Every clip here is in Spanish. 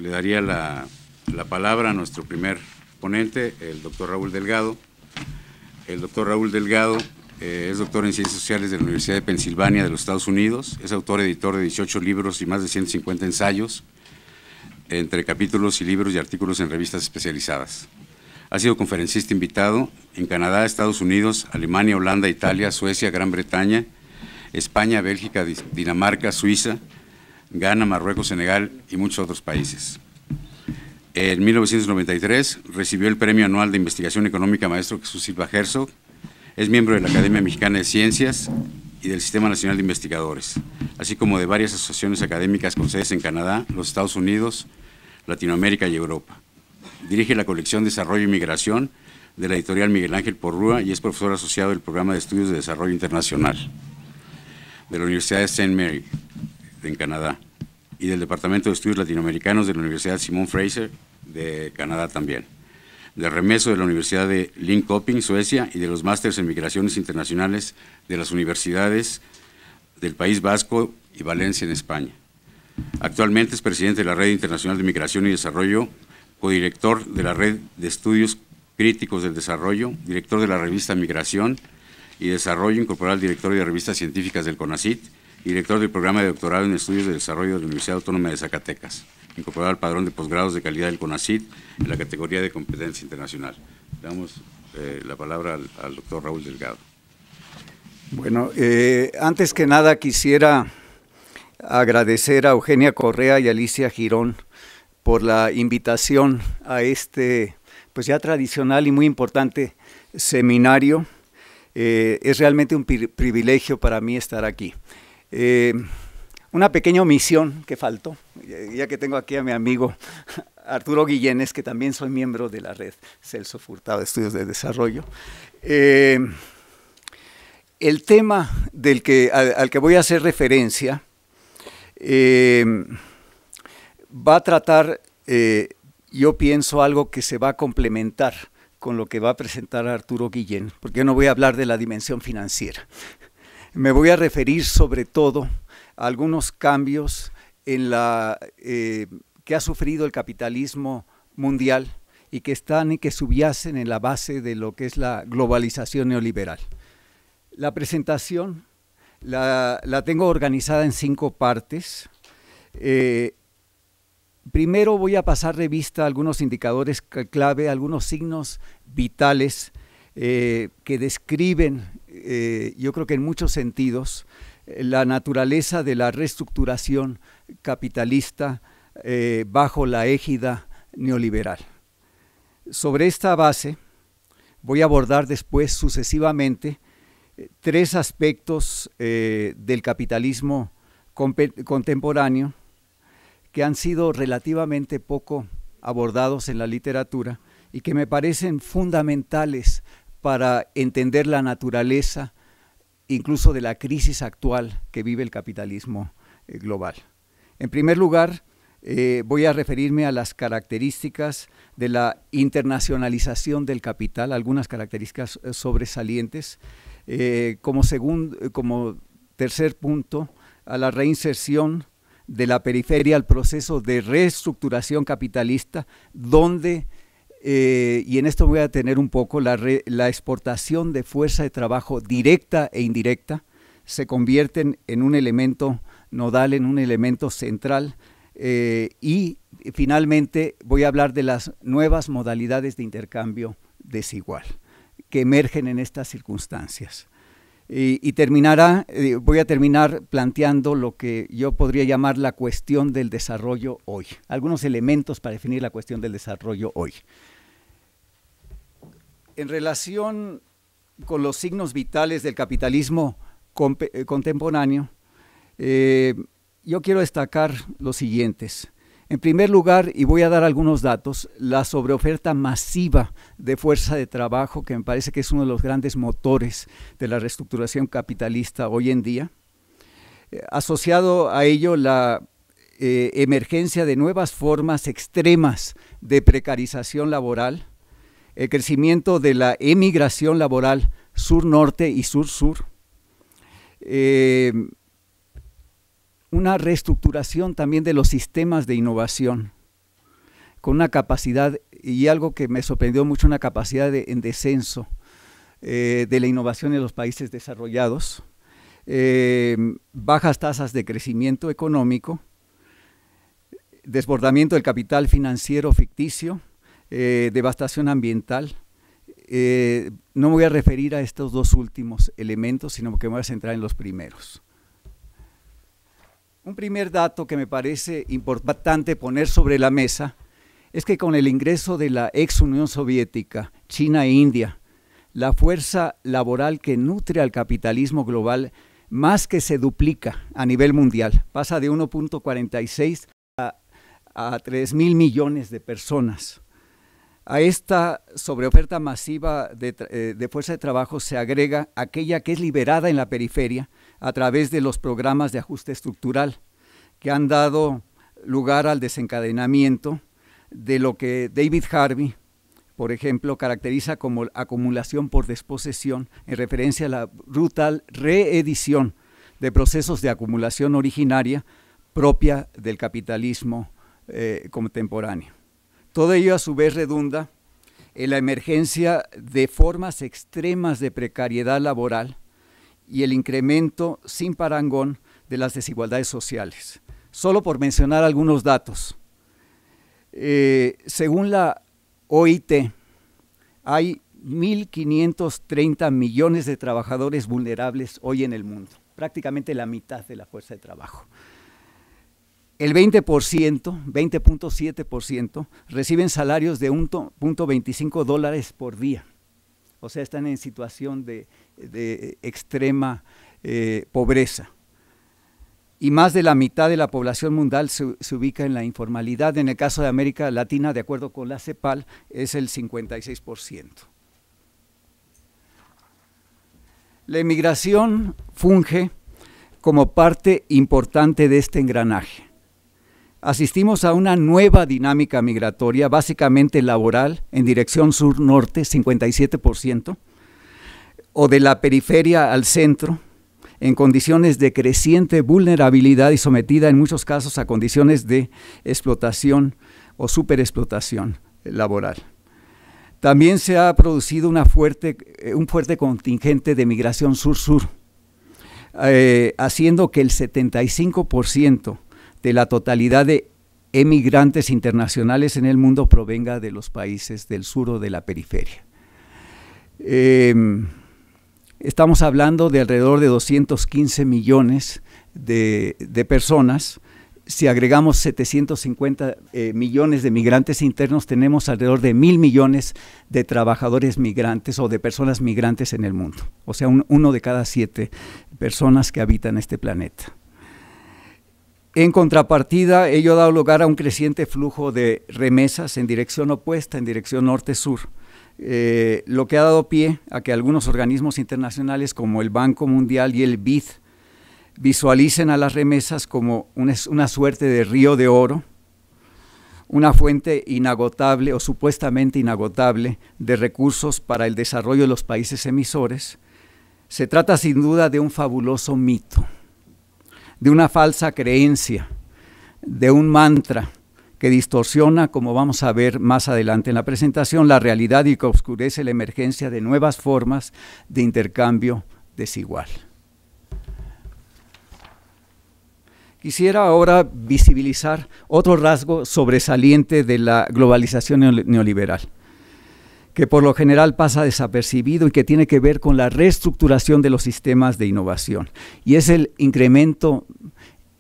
le daría la palabra a nuestro primer ponente, el doctor Raúl Delgado. El doctor Raúl Delgado es doctor en Ciencias Sociales de la Universidad de Pensilvania de los Estados Unidos, es autor-editor de 18 libros y más de 150 ensayos, entre capítulos y libros y artículos en revistas especializadas. Ha sido conferencista invitado en Canadá, Estados Unidos, Alemania, Holanda, Italia, Suecia, Gran Bretaña, España, Bélgica, Dinamarca, Suiza, Ghana, Marruecos, Senegal y muchos otros países. En 1993 recibió el Premio Anual de Investigación Económica Maestro Jesús Silva Herzog. Es miembro de la Academia Mexicana de Ciencias y del Sistema Nacional de Investigadores, así como de varias asociaciones académicas con sedes en Canadá, los Estados Unidos, Latinoamérica y Europa. Dirige la colección Desarrollo y Migración de la editorial Miguel Ángel Porrúa y es profesor asociado del Programa de Estudios de Desarrollo Internacional de la Universidad de St. Mary, en Canadá, y del Departamento de Estudios Latinoamericanos de la Universidad Simon Fraser, de Canadá también, de remeso de la Universidad de Linköping, Suecia, y de los másters en Migraciones Internacionales de las universidades del País Vasco y Valencia, en España. Actualmente es presidente de la Red Internacional de Migración y Desarrollo, codirector de la Red de Estudios Críticos del Desarrollo, director de la revista Migración y Desarrollo, incorporado al directorio de revistas científicas del CONACYT, director del programa de doctorado en Estudios de Desarrollo de la Universidad Autónoma de Zacatecas, incorporado al padrón de posgrados de calidad del CONACYT en la categoría de competencia internacional. Le damos la palabra al doctor Raúl Delgado. Bueno, antes que nada quisiera agradecer a Eugenia Correa y Alicia Girón por la invitación a este, pues ya tradicional y muy importante seminario. Es realmente un privilegio para mí estar aquí. Una pequeña omisión que faltó, ya que tengo aquí a mi amigo Arturo Guillenes, que también soy miembro de la red Celso Furtado de Estudios de Desarrollo. El tema al que voy a hacer referencia va a tratar, yo pienso, algo que se va a complementar con lo que va a presentar Arturo Guillén, porque yo no voy a hablar de la dimensión financiera. Me voy a referir sobre todo a algunos cambios en que ha sufrido el capitalismo mundial y que subyacen en la base de lo que es la globalización neoliberal. La presentación la tengo organizada en 5 partes. Primero voy a pasar revista a algunos indicadores clave, algunos signos vitales que describen, yo creo que en muchos sentidos, la naturaleza de la reestructuración capitalista bajo la égida neoliberal. Sobre esta base voy a abordar después sucesivamente 3 aspectos del capitalismo contemporáneo que han sido relativamente poco abordados en la literatura y que me parecen fundamentales para entender la naturaleza incluso de la crisis actual que vive el capitalismo global. En primer lugar, voy a referirme a las características de la internacionalización del capital, algunas características sobresalientes. Como tercer punto, a la reinserción de la periferia al proceso de reestructuración capitalista, donde, y en esto voy a tener un poco, la exportación de fuerza de trabajo directa e indirecta se convierten en un elemento nodal, en un elemento central, y finalmente voy a hablar de las nuevas modalidades de intercambio desigual que emergen en estas circunstancias. Y voy a terminar planteando lo que yo podría llamar la cuestión del desarrollo hoy. Algunos elementos para definir la cuestión del desarrollo hoy. En relación con los signos vitales del capitalismo contemporáneo, yo quiero destacar los siguientes. En primer lugar, y voy a dar algunos datos, la sobreoferta masiva de fuerza de trabajo, que me parece que es uno de los grandes motores de la reestructuración capitalista hoy en día. Asociado a ello, la emergencia de nuevas formas extremas de precarización laboral, el crecimiento de la emigración laboral sur-norte y sur-sur, una reestructuración también de los sistemas de innovación con una capacidad, y algo que me sorprendió mucho, una capacidad en descenso de la innovación en los países desarrollados, bajas tasas de crecimiento económico, desbordamiento del capital financiero ficticio, devastación ambiental. No me voy a referir a estos dos últimos elementos, sino que me voy a centrar en los primeros. Un primer dato que me parece importante poner sobre la mesa es que con el ingreso de la ex Unión Soviética, China e India, la fuerza laboral que nutre al capitalismo global más que se duplica a nivel mundial, pasa de 1.46 a 3.000 millones de personas. A esta sobreoferta masiva de fuerza de trabajo se agrega aquella que es liberada en la periferia a través de los programas de ajuste estructural, que han dado lugar al desencadenamiento de lo que David Harvey, por ejemplo, caracteriza como acumulación por desposesión, en referencia a la brutal reedición de procesos de acumulación originaria propia del capitalismo contemporáneo. Todo ello a su vez redunda en la emergencia de formas extremas de precariedad laboral y el incremento sin parangón de las desigualdades sociales. Solo por mencionar algunos datos, según la OIT, hay 1.530 millones de trabajadores vulnerables hoy en el mundo, prácticamente la mitad de la fuerza de trabajo. El 20.7% reciben salarios de $1.25 por día, o sea, están en situación de extrema pobreza. Y más de la mitad de la población mundial se ubica en la informalidad. En el caso de América Latina, de acuerdo con la CEPAL, es el 56%. La emigración funge como parte importante de este engranaje. Asistimos a una nueva dinámica migratoria, básicamente laboral, en dirección sur-norte, 57%, o de la periferia al centro, en condiciones de creciente vulnerabilidad y sometida en muchos casos a condiciones de explotación o superexplotación laboral. También se ha producido un fuerte contingente de migración sur-sur, haciendo que el 75% de la totalidad de emigrantes internacionales en el mundo provenga de los países del sur o de la periferia. Estamos hablando de alrededor de 215 millones de personas. Si agregamos 750 millones de migrantes internos, tenemos alrededor de 1.000 millones de trabajadores migrantes o de personas migrantes en el mundo. O sea, uno de cada 7 personas que habitan este planeta. En contrapartida, ello ha dado lugar a un creciente flujo de remesas en dirección opuesta, en dirección norte-sur. Lo que ha dado pie a que algunos organismos internacionales como el Banco Mundial y el BID visualicen a las remesas como una suerte de río de oro, una fuente inagotable o supuestamente inagotable de recursos para el desarrollo de los países emisores. Se trata sin duda de un fabuloso mito, de una falsa creencia, de un mantra que distorsiona, como vamos a ver más adelante en la presentación, la realidad y que oscurece la emergencia de nuevas formas de intercambio desigual. Quisiera ahora visibilizar otro rasgo sobresaliente de la globalización neoliberal, que por lo general pasa desapercibido y que tiene que ver con la reestructuración de los sistemas de innovación, y es el incremento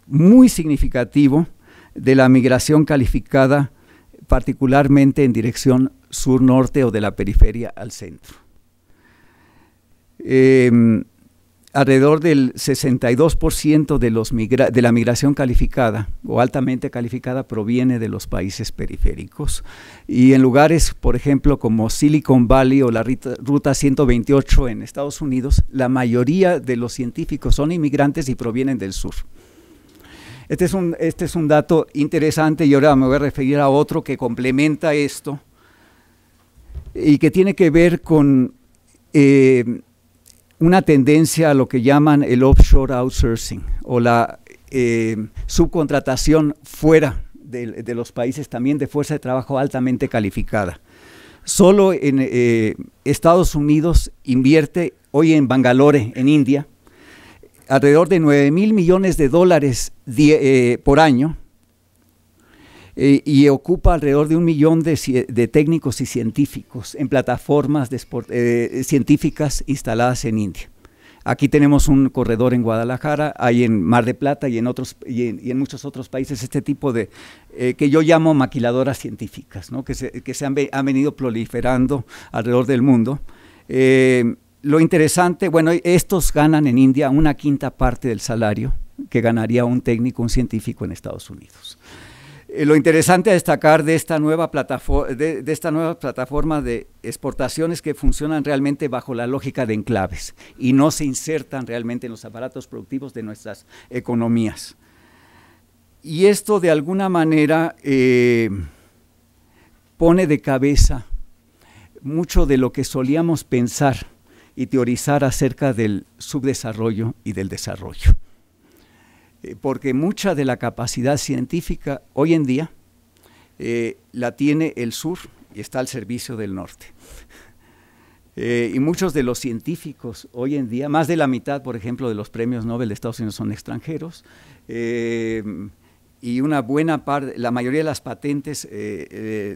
muy significativo de la migración calificada, particularmente en dirección sur-norte o de la periferia al centro. Alrededor del 62% de la migración calificada o altamente calificada proviene de los países periféricos, y en lugares, por ejemplo, como Silicon Valley o la Ruta 128 en Estados Unidos, la mayoría de los científicos son inmigrantes y provienen del sur. Este es un dato interesante, y ahora me voy a referir a otro que complementa esto y que tiene que ver con una tendencia a lo que llaman el offshore outsourcing o la subcontratación fuera de los países también de fuerza de trabajo altamente calificada. Solo en Estados Unidos invierte hoy en Bangalore, en India, alrededor de 9,000 millones de dólares por año, y ocupa alrededor de 1 millón de técnicos y científicos en plataformas científicas instaladas en India. Aquí tenemos un corredor en Guadalajara, hay en Mar de Plata y en muchos otros países este tipo de, que yo llamo maquiladoras científicas, ¿no? que han venido proliferando alrededor del mundo. Lo interesante, bueno, estos ganan en India 1/5 parte del salario que ganaría un técnico, un científico en Estados Unidos. Lo interesante a destacar de esta nueva plataforma de exportaciones que funcionan realmente bajo la lógica de enclaves y no se insertan realmente en los aparatos productivos de nuestras economías. Y esto de alguna manera pone de cabeza mucho de lo que solíamos pensar y teorizar acerca del subdesarrollo y del desarrollo. Porque mucha de la capacidad científica hoy en día la tiene el sur y está al servicio del norte. Y muchos de los científicos hoy en día, más de la mitad, por ejemplo, de los premios Nobel de Estados Unidos son extranjeros, y una buena parte, la mayoría de las patentes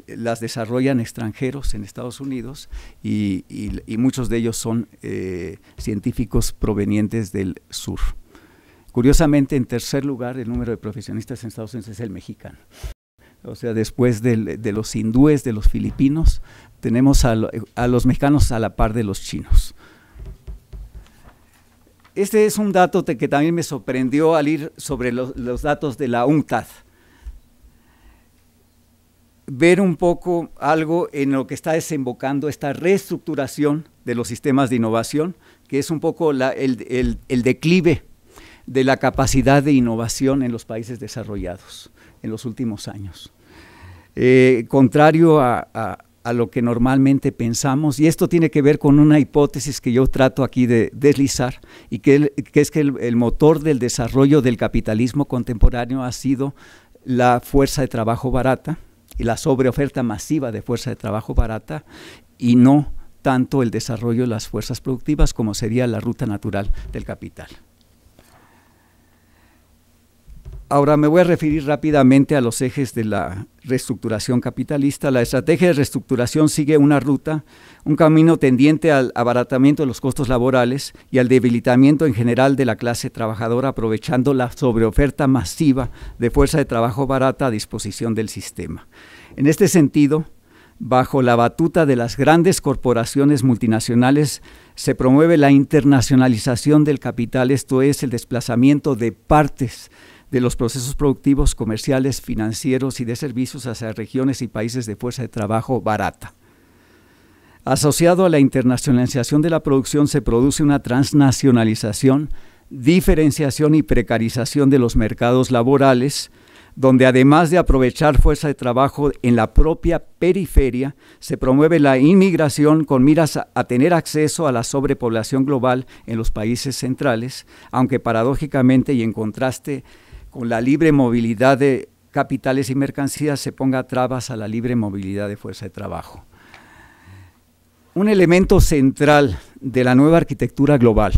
las desarrollan extranjeros en Estados Unidos y muchos de ellos son científicos provenientes del sur. Curiosamente, en tercer lugar, el número de profesionistas en Estados Unidos es el mexicano. O sea, después de los hindúes, de los filipinos, tenemos a los mexicanos a la par de los chinos. Este es un dato que también me sorprendió al ir sobre los datos de la UNCTAD. Ver un poco algo en lo que está desembocando esta reestructuración de los sistemas de innovación, que es un poco el declive de la capacidad de innovación en los países desarrollados en los últimos años. Contrario a lo que normalmente pensamos, y esto tiene que ver con una hipótesis que yo trato aquí de deslizar, y que es que el motor del desarrollo del capitalismo contemporáneo ha sido la fuerza de trabajo barata y la sobreoferta masiva de fuerza de trabajo barata, y no tanto el desarrollo de las fuerzas productivas como sería la ruta natural del capital. Ahora me voy a referir rápidamente a los ejes de la reestructuración capitalista. La estrategia de reestructuración sigue una ruta, un camino tendiente al abaratamiento de los costos laborales y al debilitamiento en general de la clase trabajadora, aprovechando la sobreoferta masiva de fuerza de trabajo barata a disposición del sistema. En este sentido, bajo la batuta de las grandes corporaciones multinacionales, se promueve la internacionalización del capital, esto es, el desplazamiento de partes de los procesos productivos, comerciales, financieros y de servicios hacia regiones y países de fuerza de trabajo barata. Asociado a la internacionalización de la producción se produce una transnacionalización, diferenciación y precarización de los mercados laborales, donde además de aprovechar fuerza de trabajo en la propia periferia, se promueve la inmigración con miras a tener acceso a la sobrepoblación global en los países centrales, aunque paradójicamente y en contraste con la libre movilidad de capitales y mercancías se ponga trabas a la libre movilidad de fuerza de trabajo. Un elemento central de la nueva arquitectura global,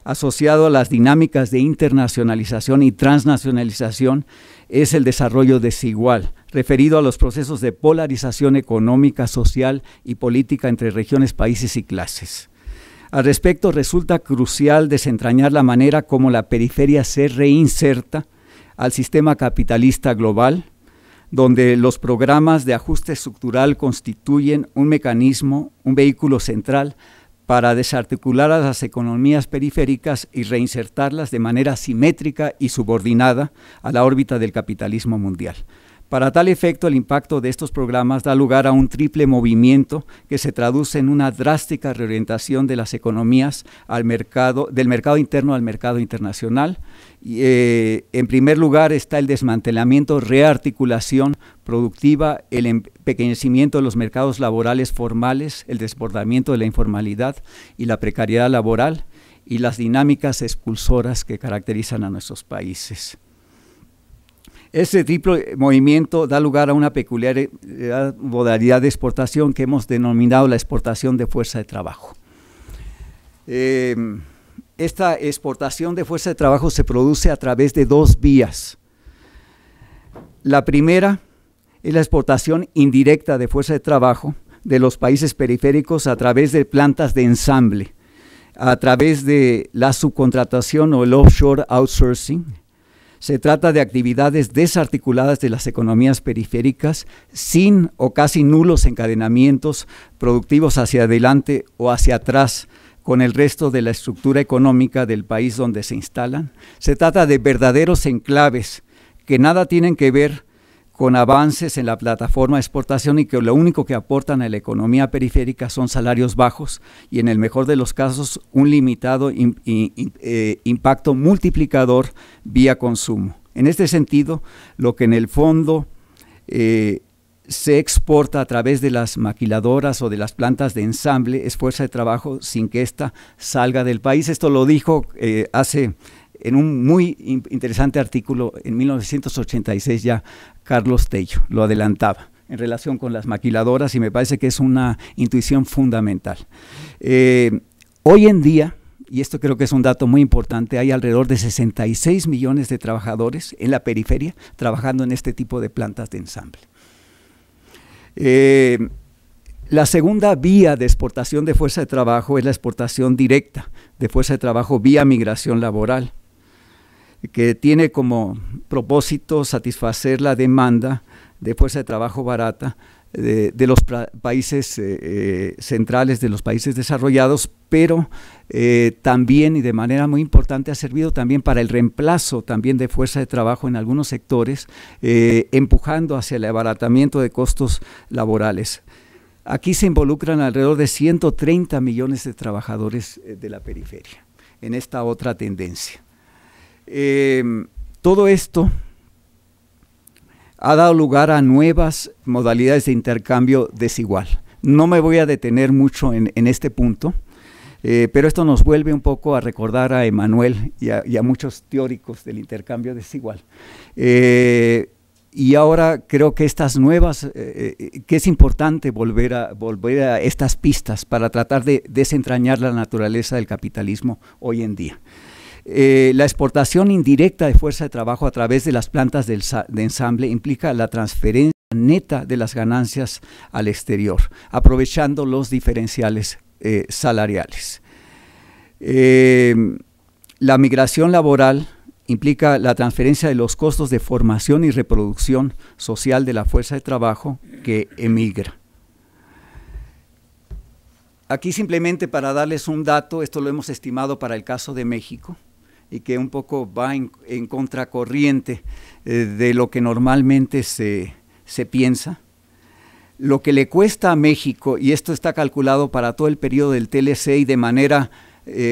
asociado a las dinámicas de internacionalización y transnacionalización, es el desarrollo desigual, referido a los procesos de polarización económica, social y política entre regiones, países y clases. Al respecto, resulta crucial desentrañar la manera como la periferia se reinserta al sistema capitalista global, donde los programas de ajuste estructural constituyen un mecanismo, un vehículo central para desarticular a las economías periféricas y reinsertarlas de manera simétrica y subordinada a la órbita del capitalismo mundial. Para tal efecto, el impacto de estos programas da lugar a un triple movimiento que se traduce en una drástica reorientación de las economías del mercado interno al mercado internacional. En primer lugar está el desmantelamiento, rearticulación productiva, el empequeñecimiento de los mercados laborales formales, el desbordamiento de la informalidad y la precariedad laboral y las dinámicas expulsoras que caracterizan a nuestros países. Ese triple movimiento da lugar a una peculiar modalidad de exportación que hemos denominado la exportación de fuerza de trabajo. Esta exportación de fuerza de trabajo se produce a través de dos vías. La primera es la exportación indirecta de fuerza de trabajo de los países periféricos a través de plantas de ensamble, a través de la subcontratación o el offshore outsourcing. Se trata de actividades desarticuladas de las economías periféricas sin o casi nulos encadenamientos productivos hacia adelante o hacia atrás con el resto de la estructura económica del país donde se instalan. Se trata de verdaderos enclaves que nada tienen que ver con avances en la plataforma de exportación y que lo único que aportan a la economía periférica son salarios bajos y en el mejor de los casos un limitado impacto multiplicador vía consumo. En este sentido, lo que en el fondo se exporta a través de las maquiladoras o de las plantas de ensamble es fuerza de trabajo sin que ésta salga del país. Esto lo dijo en un muy interesante artículo en 1986 ya Carlos Tello, lo adelantaba en relación con las maquiladoras y me parece que es una intuición fundamental. Hoy en día, y esto creo que es un dato muy importante, hay alrededor de 66 millones de trabajadores en la periferia trabajando en este tipo de plantas de ensamble. La segunda vía de exportación de fuerza de trabajo es la exportación directa de fuerza de trabajo vía migración laboral, que tiene como propósito satisfacer la demanda de fuerza de trabajo barata de los países centrales, de los países desarrollados, pero también y de manera muy importante ha servido también para el reemplazo también de fuerza de trabajo en algunos sectores, empujando hacia el abaratamiento de costos laborales. Aquí se involucran alrededor de 130 millones de trabajadores de la periferia en esta otra tendencia. Todo esto ha dado lugar a nuevas modalidades de intercambio desigual. No me voy a detener mucho en este punto, pero esto nos vuelve un poco a recordar a Emmanuel y a muchos teóricos del intercambio desigual. Y ahora creo que estas nuevas, que es importante volver a estas pistas para tratar de desentrañar la naturaleza del capitalismo hoy en día. La exportación indirecta de fuerza de trabajo a través de las plantas de ensamble implica la transferencia neta de las ganancias al exterior, aprovechando los diferenciales salariales. La migración laboral implica la transferencia de los costos de formación y reproducción social de la fuerza de trabajo que emigra. Aquí simplemente para darles un dato, esto lo hemos estimado para el caso de México, y que un poco va en contracorriente de lo que normalmente se piensa. Lo que le cuesta a México, y esto está calculado para todo el periodo del TLC y de manera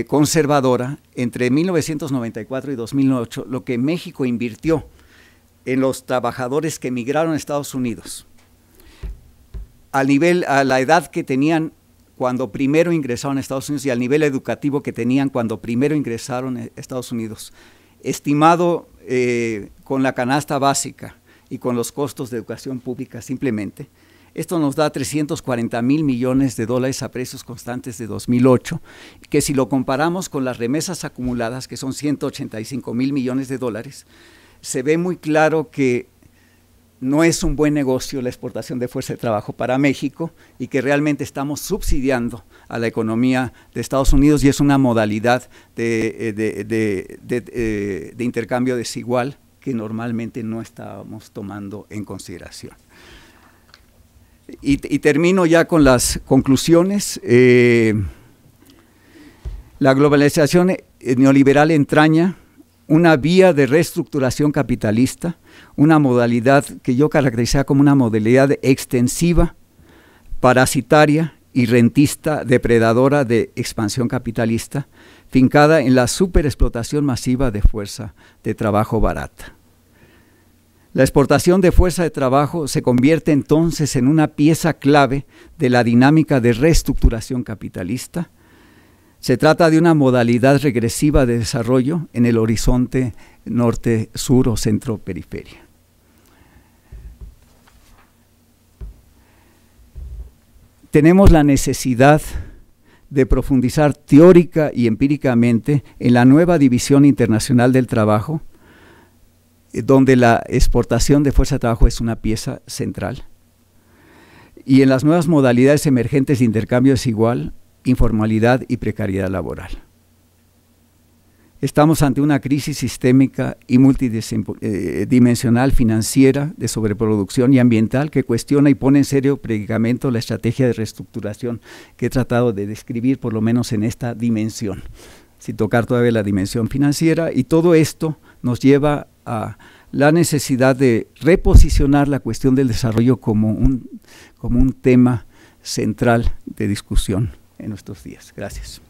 conservadora, entre 1994 y 2008, lo que México invirtió en los trabajadores que emigraron a Estados Unidos, a la edad que tenían cuando primero ingresaron a Estados Unidos y al nivel educativo que tenían cuando primero ingresaron a Estados Unidos, estimado con la canasta básica y con los costos de educación pública simplemente, esto nos da 340,000 millones de dólares a precios constantes de 2008, que si lo comparamos con las remesas acumuladas, que son 185,000 millones de dólares, se ve muy claro que no es un buen negocio la exportación de fuerza de trabajo para México y que realmente estamos subsidiando a la economía de Estados Unidos y es una modalidad de intercambio desigual que normalmente no estábamos tomando en consideración. Y termino ya con las conclusiones. La globalización neoliberal entraña una vía de reestructuración capitalista, una modalidad que yo caracterizaría como una modalidad extensiva, parasitaria y rentista, depredadora de expansión capitalista, fincada en la superexplotación masiva de fuerza de trabajo barata. La exportación de fuerza de trabajo se convierte entonces en una pieza clave de la dinámica de reestructuración capitalista. Se trata de una modalidad regresiva de desarrollo en el horizonte norte-sur o centro-periferia. tenemos la necesidad de profundizar teórica y empíricamente en la nueva división internacional del trabajo, donde la exportación de fuerza de trabajo es una pieza central, y en las nuevas modalidades emergentes de intercambio desigual, informalidad y precariedad laboral. Estamos ante una crisis sistémica y multidimensional financiera, de sobreproducción y ambiental que cuestiona y pone en serio predicamento la estrategia de reestructuración que he tratado de describir, por lo menos en esta dimensión, sin tocar todavía la dimensión financiera, y todo esto nos lleva a la necesidad de reposicionar la cuestión del desarrollo como un tema central de discusión en nuestros días. Gracias.